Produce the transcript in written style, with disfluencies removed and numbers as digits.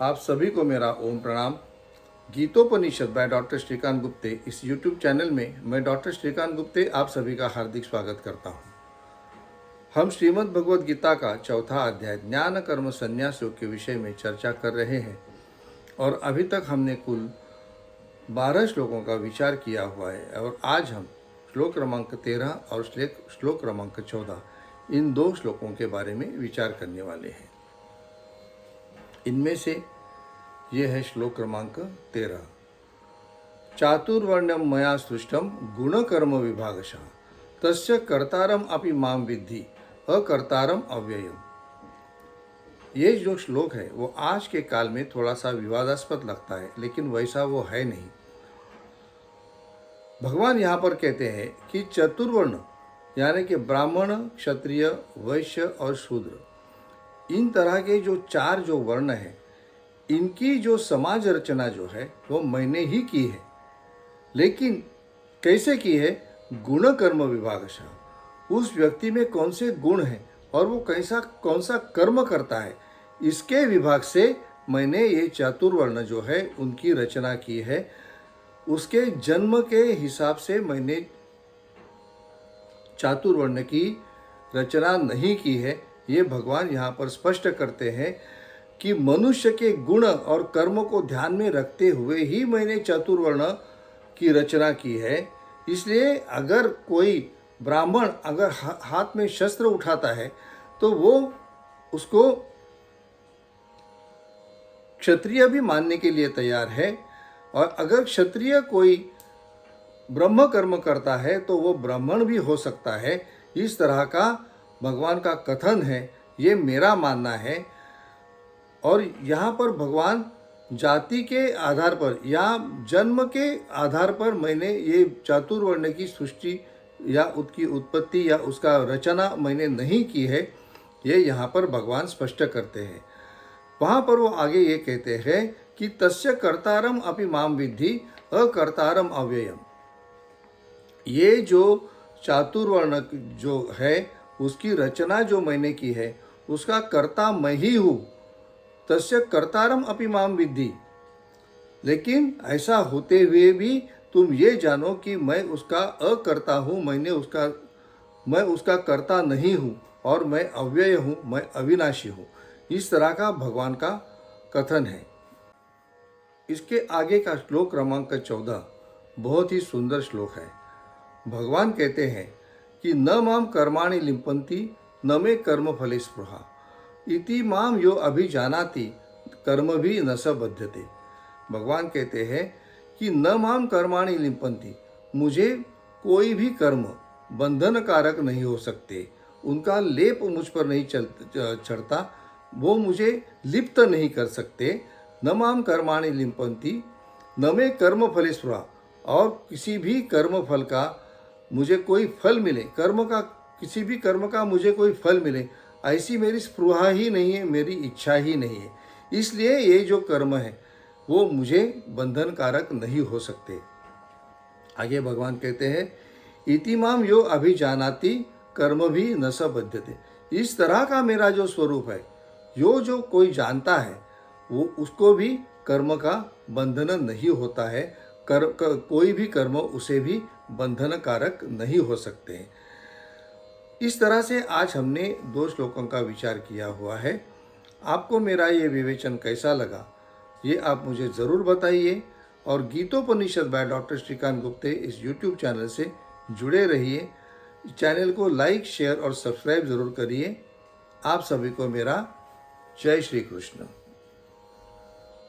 आप सभी को मेरा ओम प्रणाम। गीतोपनिषद बाय डॉक्टर श्रीकांत गुप्ते इस यूट्यूब चैनल में मैं डॉक्टर श्रीकांत गुप्ते आप सभी का हार्दिक स्वागत करता हूँ। हम श्रीमद् भगवद गीता का चौथा अध्याय ज्ञान कर्म संन्यास योग के विषय में चर्चा कर रहे हैं और अभी तक हमने कुल 12 श्लोकों का विचार किया हुआ है और आज हम श्लोक क्रमांक 13 और श्लोक क्रमांक 14 इन दो श्लोकों के बारे में विचार करने वाले हैं। इनमें से ये है श्लोक क्रमांक 13। चातुर्वर्ण्यम मया सृष्टम गुणकर्म विभागशः तस्य कर्तारम अपि माम विद्धि अकर्तारम अव्ययम। ये जो श्लोक है वो आज के काल में थोड़ा सा विवादास्पद लगता है, लेकिन वैसा वो है नहीं। भगवान यहाँ पर कहते हैं कि चतुर्वर्ण यानी कि ब्राह्मण, क्षत्रिय, वैश्य और शूद्र, इन तरह के जो चार जो वर्ण हैं, इनकी जो समाज रचना जो है वो मैंने ही की है। लेकिन कैसे की है? गुण कर्म विभागशः। उस व्यक्ति में कौन से गुण हैं और वो कौन सा कर्म करता है, इसके विभाग से मैंने ये चातुर्वर्ण जो है उनकी रचना की है। उसके जन्म के हिसाब से मैंने चातुर्वर्ण की रचना नहीं की है। ये भगवान यहाँ पर स्पष्ट करते हैं कि मनुष्य के गुण और कर्म को ध्यान में रखते हुए ही मैंने चातुर्वर्ण की रचना की है। इसलिए अगर कोई ब्राह्मण अगर हाथ में शस्त्र उठाता है तो वो उसको क्षत्रिय भी मानने के लिए तैयार है, और अगर क्षत्रिय कोई ब्रह्म कर्म करता है तो वो ब्राह्मण भी हो सकता है। इस तरह का भगवान का कथन है, ये मेरा मानना है। और यहाँ पर भगवान जाति के आधार पर या जन्म के आधार पर मैंने ये चातुर्वर्ण की सृष्टि या उसकी उत्पत्ति या उसका रचना मैंने नहीं की है, ये यहाँ पर भगवान स्पष्ट करते हैं। वहाँ पर वो आगे ये कहते हैं कि तस्य कर्तारम अपि माम विद्धि अकर्तारम अव्ययम। ये जो चातुर्वर्ण जो है उसकी रचना जो मैंने की है उसका कर्ता मैं ही हूँ। तस्य कर्तारम अपि माम विद्धि। लेकिन ऐसा होते हुए भी तुम ये जानो कि मैं उसका अकर्ता हूँ, मैं उसका कर्ता नहीं हूँ और मैं अव्यय हूँ, मैं अविनाशी हूँ। इस तरह का भगवान का कथन है। इसके आगे का श्लोक क्रमांक 14 बहुत ही सुंदर श्लोक है। भगवान कहते हैं कि न माम कर्माणि लिम्पन्ति न मे कर्म फले स्पृहा इति माम यो अभिजानाति कर्म भी न स बध्यते। भगवान कहते हैं कि न माम कर्माणि लिम्पन्ति, मुझे कोई भी कर्म बंधन कारक नहीं हो सकते, उनका लेप मुझ पर नहीं चढ़ता, वो मुझे लिप्त नहीं कर सकते। न माम कर्माणि लिम्पन्ति न मे कर्म फले स्पृहा, और किसी भी कर्म फल का मुझे कोई फल मिले, किसी भी कर्म का मुझे कोई फल मिले, ऐसी मेरी स्पृहा ही नहीं है, मेरी इच्छा ही नहीं है। इसलिए ये जो कर्म है वो मुझे बंधन कारक नहीं हो सकते। आगे भगवान कहते हैं इति माम यो अभिजानाति कर्म भी न स बध्यते। इस तरह का मेरा जो स्वरूप है, जो कोई जानता है वो उसको भी कर्म का बंधन नहीं होता है। कोई भी कर्म उसे भी बंधन कारक नहीं हो सकते हैं। इस तरह से आज हमने दो श्लोकों का विचार किया हुआ है। आपको मेरा ये विवेचन कैसा लगा ये आप मुझे ज़रूर बताइए, और गीतोपनिषद बाय डॉक्टर श्रीकांत गुप्ते इस यूट्यूब चैनल से जुड़े रहिए। चैनल को लाइक, शेयर और सब्सक्राइब ज़रूर करिए। आप सभी को मेरा जय श्री कृष्ण।